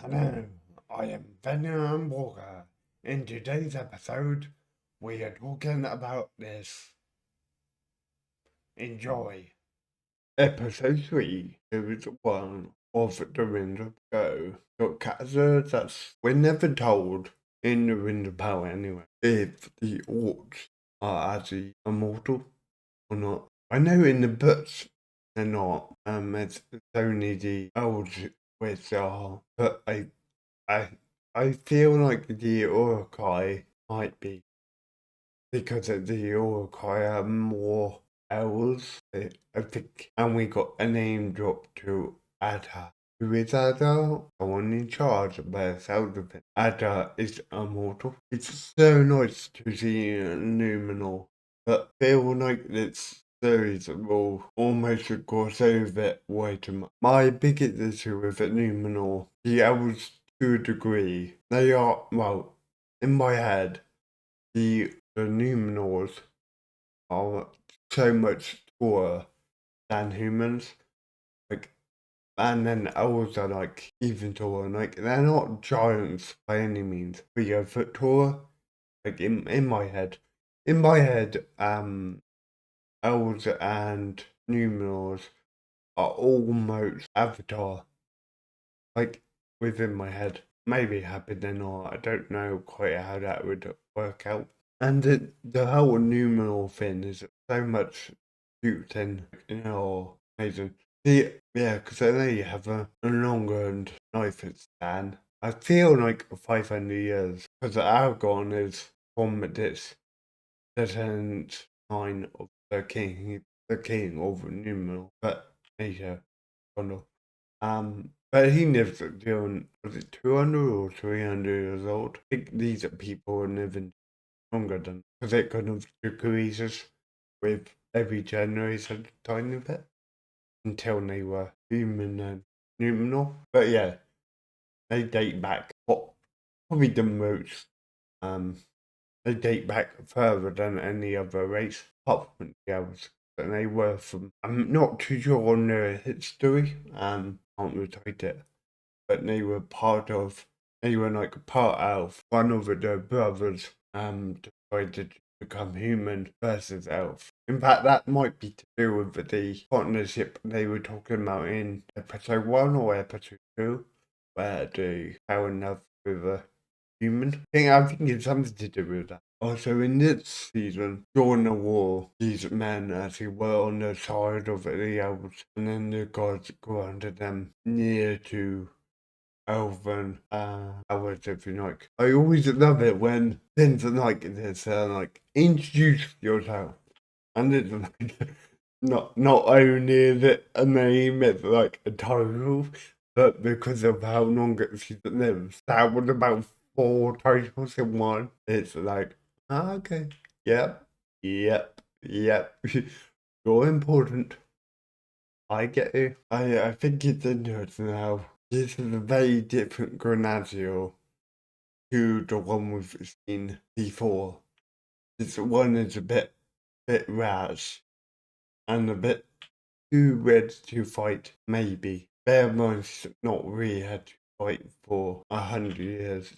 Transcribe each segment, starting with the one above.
Hello, I am Venom Walker. In today's episode, we are talking about this. Enjoy. Episode 3, Series 1 of The Ring of Go. Got characters that we're never told in The Ring of Power anyway, if the orcs are actually immortal or not. I know in the books they're not, it's only the elves which are, but I I feel like the Urukai might be because of the Urukai are more elves, I think, and we got a name drop to Ada. Who is Ada? Someone in charge by the sound of it. Ada is immortal. It's so nice to see Numenor, but feel like this series will almost gloss over it way too much. My biggest issue with Numenor, the elves to a degree. They are, well, in my head, the Numenors are so much taller than humans. Like, and then elves are like even taller. Like, they're not giants by any means, 3 foot taller. Like in my head, elves and Numenors are almost Avatar. Like within my head. Maybe happening or I don't know quite how that would work out. And the whole numeral thing is so much shooting, amazing. Yeah, because I know you have a longer and nicer span. I feel like 500 years, because Aragorn is from this descendant line of the king of Numenor, but Asia, Gondor. But he lives during, was it 200 or 300 years old? I think these people are living longer than, because it kind of decreases with every generation a tiny bit until they were human and numinal. But yeah, they date back, what, probably the most, um, they date back further than any other race, apart from the elves. And they were from, I'm not too sure on their history, can't recite it, but they were like part elf. One of their brothers decided to become human versus elf. In fact, that might be to do with the partnership they were talking about in episode 1 or episode 2, where they fell in love with a human. I think it's something to do with that. Also, in this season, during the war, these men actually were on the side of the elves, and then the gods granted them near to elven powers, if you like. I always love it when things are like this, like, introduce yourself. And it's like, not only is it a name, it's like a title, but because of how long she's lived, that was about 4 titles in one. It's like, okay, yep. You're important. I get you. I think it's interesting how this is a very different Grenadier to the one we've seen before. This one is a bit rash and a bit too red to fight, maybe. Bear in mind she's not really had to fight for 100 years,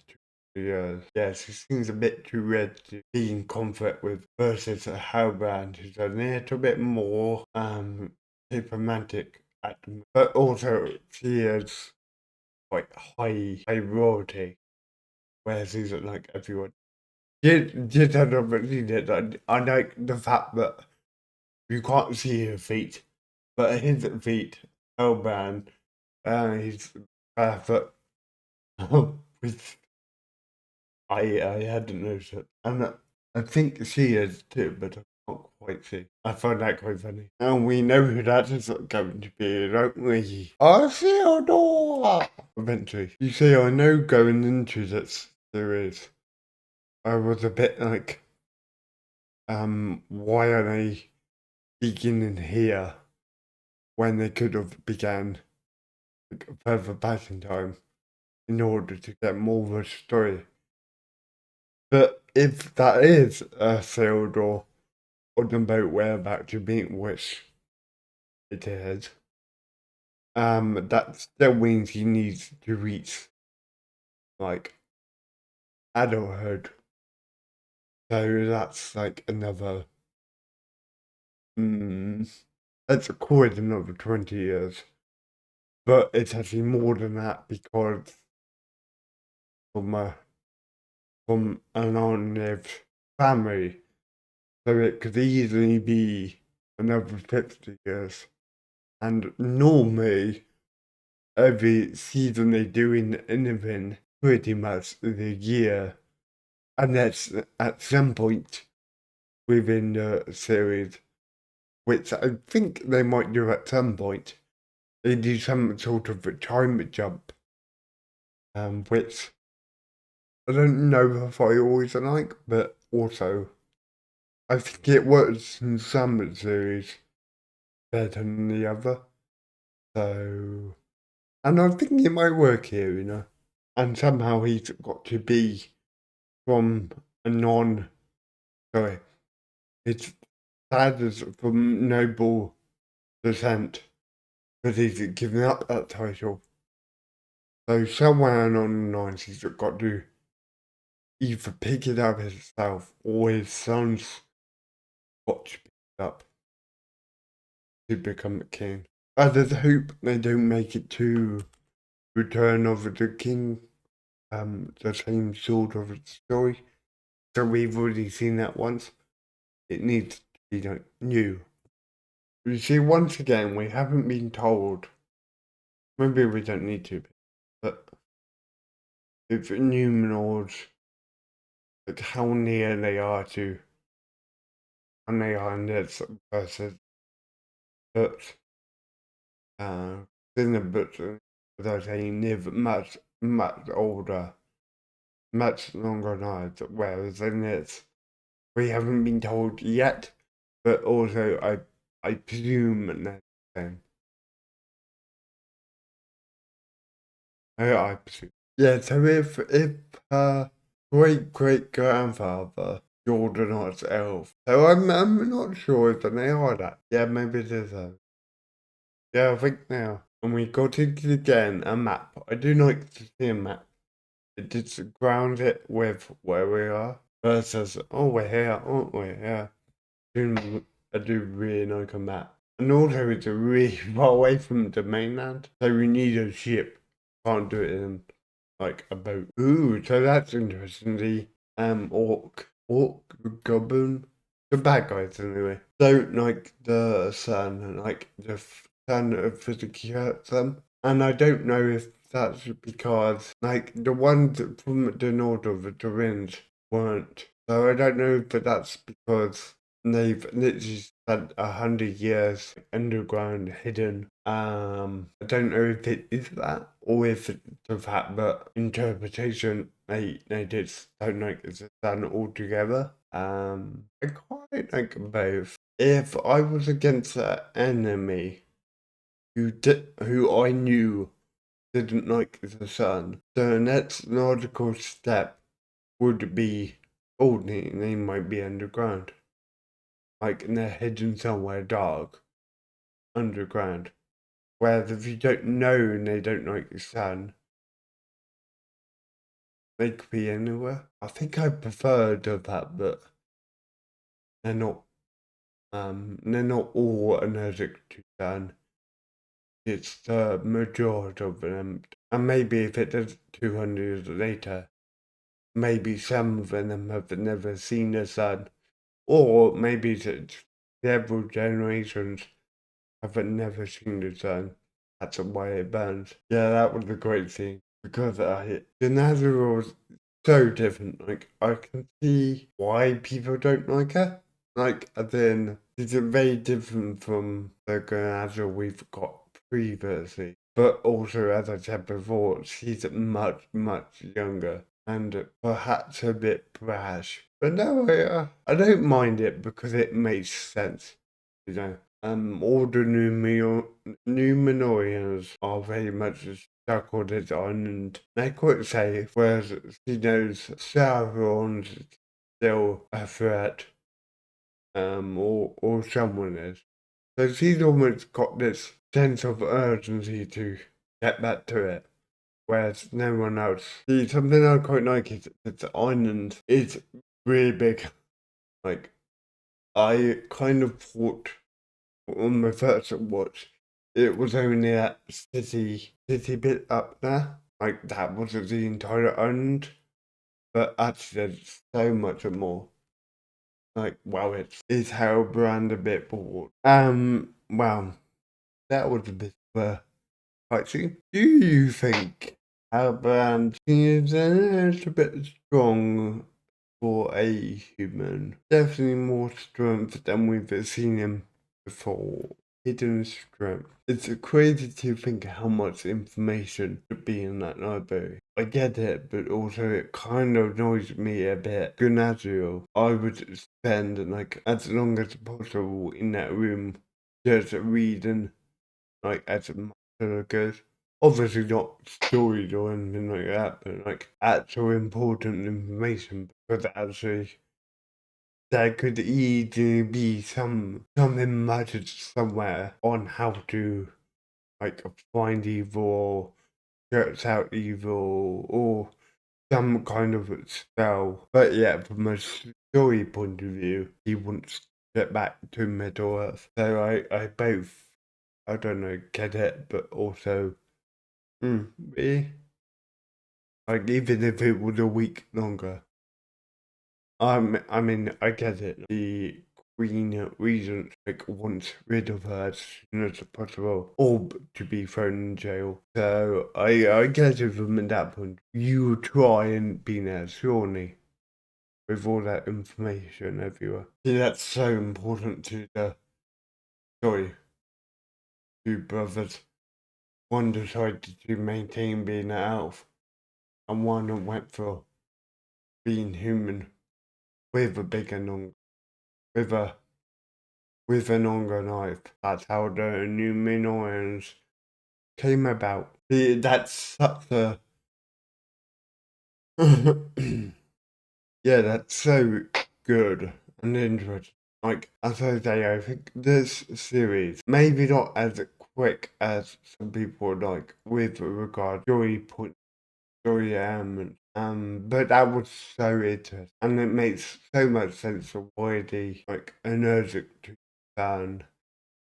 200 years. Yeah, she seems a bit too red to be in conflict with versus a Halbrand who's a little bit more diplomatic at the but also she is quite high royalty, whereas he's like everyone. Just had seen it. I like the fact that you can't see her feet, but his feet, Halbrand, he's barefoot, which I hadn't noticed it. And I think she is too, but I can't quite see. I find that quite funny. And we know who that is going to be, don't we? Theodore! Eventually. You see, I know going into this series, I was a bit like, why are they beginning here when they could have began like, further back in time in order to get more of a story? But if that is a field or the boat we're about to meet, which it is, that still means he needs to reach like adulthood. So that's like another, let's call it another 20 years. But it's actually more than that because from from an unlived family. So it could easily be another 50 years. And normally, every season they do in anything pretty much the year. And that's at some point within the series, which I think they might do at some point. They do some sort of a time jump, which I don't know if I always like, but also I think it works in some series better than the other. So, and I think it might work here. And somehow he's got to be from a sorry, his dad is from noble descent, but he's given up that title. So somewhere along the lines, he's got to either pick it up himself or his son's got to pick it up to become a king. I just hope they don't make it to Return of the King, the same sort of story. So we've already seen that once. It needs to be like new. You see, once again, we haven't been told. Maybe we don't need to, but if Numenors, like how near they are to, and they are in this versus books, in the books, they're saying live much older, much longer lives, whereas in this, we haven't been told yet, but also I presume they're saying. I presume. Yeah, so if her great grandfather Jordan's elf. So I'm not sure if they are that. Yeah, maybe it is that. Yeah, I think now. And we got it again, a map. I do like to see a map. It just ground it with where we are versus we're here, aren't we? Yeah. I do really like a map. And also it's really far away from the mainland. So we need a ship. Can't do it in like a boat. Ooh, so that's interesting. The orc goblin, the bad guys anyway. Don't like the sun, like the sun physically hurts them. And I don't know if that's because like the ones from the Lord of the Rings weren't. So I don't know if that's because they've literally spent 100 years underground hidden. I don't know if it is that or if it's the fact that interpretation they just don't like it's done altogether. I quite like both. If I was against an enemy who I knew didn't like the sun, the next logical step would be they might be underground. Like they're hidden somewhere dark underground. Whereas if you don't know and they don't like the sun, they could be anywhere. I think I prefer that, but they're not. They're not all allergic to sun. It's the majority of them, and maybe if it is 200 years later, maybe some of them have never seen the sun, or maybe it's several generations have never seen the sun. That's why it burns. Yeah, that was a great scene because the Nazareth was so different. Like I can see why people don't like her. Like as in, it's very different from the Nazareth we've got previously. But also, as I said before, she's much younger and perhaps a bit brash. But no, I don't mind it because it makes sense. All the Numenorians are very much stuck on this island. They're quite safe, whereas she knows Sauron's still a threat, or someone is. So she's almost got this sense of urgency to get back to it. whereas no one else. See, something I quite like is that the island is really big. Like, I kind of thought on my first watch, it was only that city bit up there. Like, that wasn't the entire island. But actually, there's so much more. Like, wow, it's Hellbrand a bit bored. Well, that was a bit of a fight. Do you think Hellbrand is a little bit strong for a human? Definitely more strength than we've seen him before. Hidden strength. It's crazy to think how much information could be in that library. I get it, but also it kind of annoys me a bit. Gunadriel, I would spend like as long as possible in that room just reading like as much as I could. Obviously not stories or anything like that, but like actual important information because actually there could easily be something magic somewhere on how to like find evil or search out evil or some kind of spell. But yeah, from a story point of view, he wants to get back to Middle Earth. So I both, I don't know, get it, but also, really? Like, even if it was a week longer. I mean, I get it. The Queen Regent like wants rid of her as soon as possible, or to be thrown in jail. So I get it from that point. You try and be there, surely, with all that information everywhere. See, that's so important to the story. Two brothers. One decided to maintain being an elf, and one went for being human with a bigger with a with an longer knife. That's how the Numenorians came about. That's such a yeah, that's so good and interesting. Like as I say, I think this series maybe not as quick as some people would like with regard story point story elements. But that was so interesting, and it makes so much sense of why they like allergic to burn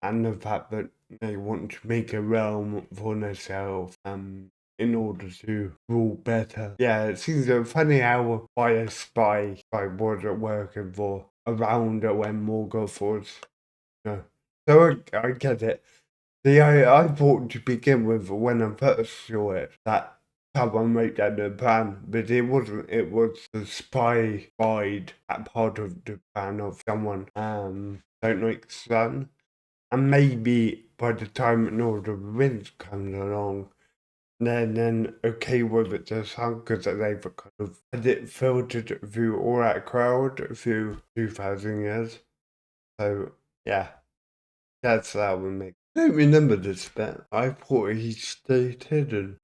and the fact that they want to make a realm for themselves in order to rule better. Yeah, it seems funny how by a spy was working for around when Morgoth was. No. So I get it. See, I thought to begin with when I first saw it that someone wrote down the plan, but it wasn't. It was the spy spied at part of the plan of someone. Don't like Sun. And maybe by the time Lord of the Rings comes along, then okay with it just because they've kind of had it filtered through all that crowd through 2,000 years. So yeah, that's that one make. I don't remember this bit. I thought he stayed hidden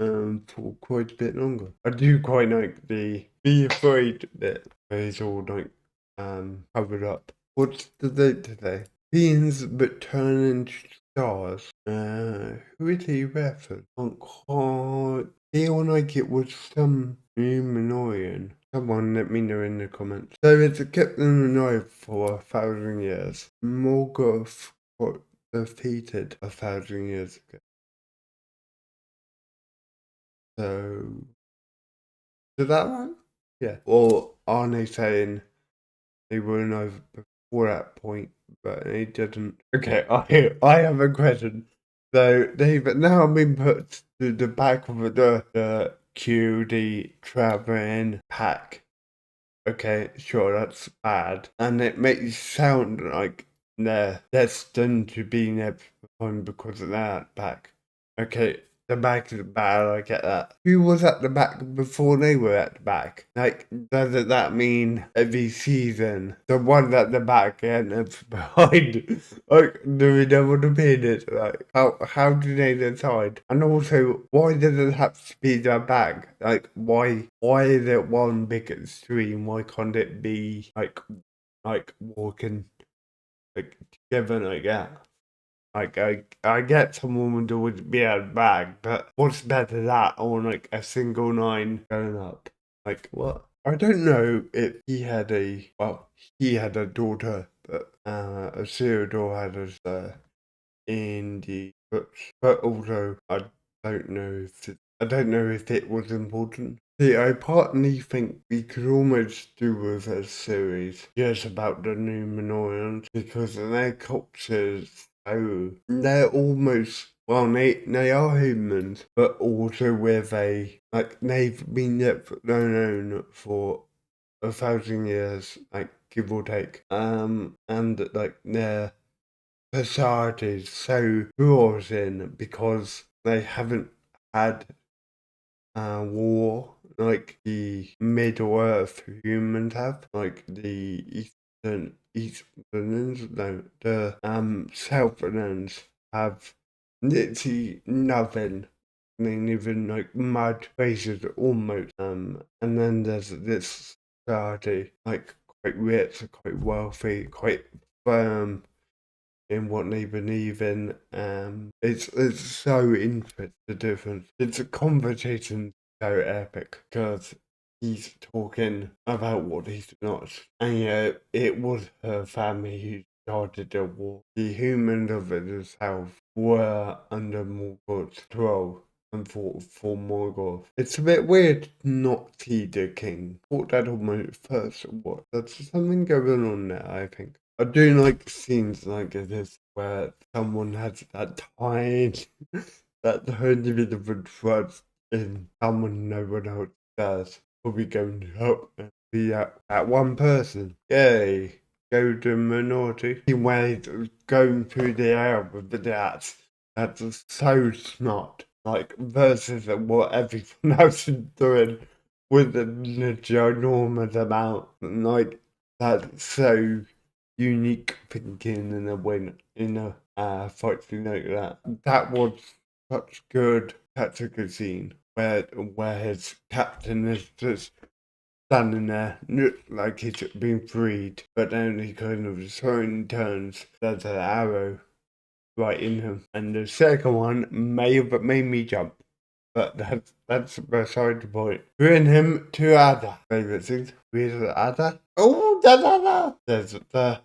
for quite a bit longer. I do quite like the be afraid bit where he's all like covered up. What's the date today? Beings but turn into stars. Who did he reference? I can't feel like it was some Numenorian. Someone let me know in the comments. So it's kept them alive for 1,000 years. Morgoth got defeated 1,000 years ago. So, is that right? Yeah. Or are they saying they were alive before that point, but they didn't? Okay, I have a question. So they've now been put to the back of the QD traveling pack. Okay, sure, that's bad. And it makes it sound like they're destined to be never home because of that back. Okay, the back is bad, I get that. Who was at the back before they were at the back? Like, doesn't that mean every season the one at the back and it's behind? Like, do we know what I mean? It's like, how do they decide? And also, why does it have to be the back? Like, why is it one big extreme? Why can't it be like walking like together like that? Like, I get someone would be a bag, but what's better that or like a single 9 going up? Like, what? I don't know if he had he had a daughter, but a Theodore had a in the books. But also, I don't know if it was important. See, I partly think we could almost do with a series just about the Numenorians because their cultures, so they're almost, well, they are humans, but also with like, they've been known for 1,000 years, like, give or take. And like, their societies so frozen because they haven't had war like the Middle Earth humans have, like the Easterners, no, the Southerners have literally nothing. They live in like mud places almost. And then there's this society, like quite rich, quite wealthy, quite firm in what they believe in. It's so interesting, the difference. It's a conversation so epic because he's talking about what he's not. And yeah, it was her family who started the war. The humans of it themselves were under Morgoth's control and fought for Morgoth. It's a bit weird not see the king. Thought that on my first watch. There's something going on there, I think. I do like scenes like this where someone has that tiny bit of a trust in someone no one else does. Probably going to help and be that one person. Yay! Go to minority. Anyway, going through the air with the that. That's so smart. Like, versus what everyone else is doing with the ginormous amount. Like, that's so unique thinking in a way, in a fighting like that. That was such a good scene where his captain is just standing there, looks like he's been freed, but then he kind of turns, there's an arrow right in him. And the second one may have made me jump. But that's beside the point. Bring him to Ada. Favorite things. Where's Ada? Oh, da. There's the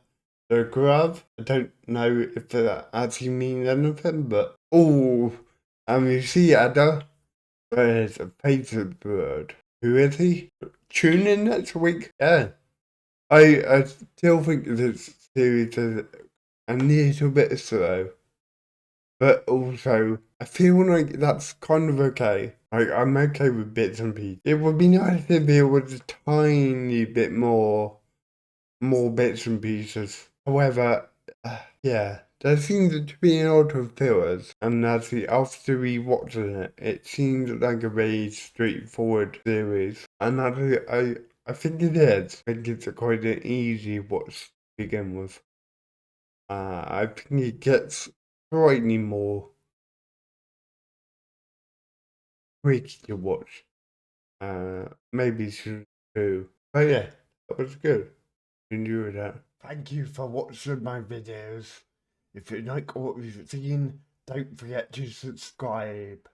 glove. I don't know if that actually means anything, but oh, and you see Ada. There's a favorite bird. Who is he? Tune in next week. Yeah, I still think this series is a little bit slow. But also, I feel like that's kind of okay. Like, I'm okay with bits and pieces. It would be nice if there was a tiny bit more bits and pieces. However, yeah, there seems to be a lot of fillers, and actually, after rewatching it, it seems like a very straightforward series. And actually, I think it is. I think it's quite an easy watch to begin with. I think it gets slightly more tricky to watch. Maybe season 2. But yeah, that was good. Enjoyed that. Thank you for watching my videos. If you like what you've seen, don't forget to subscribe.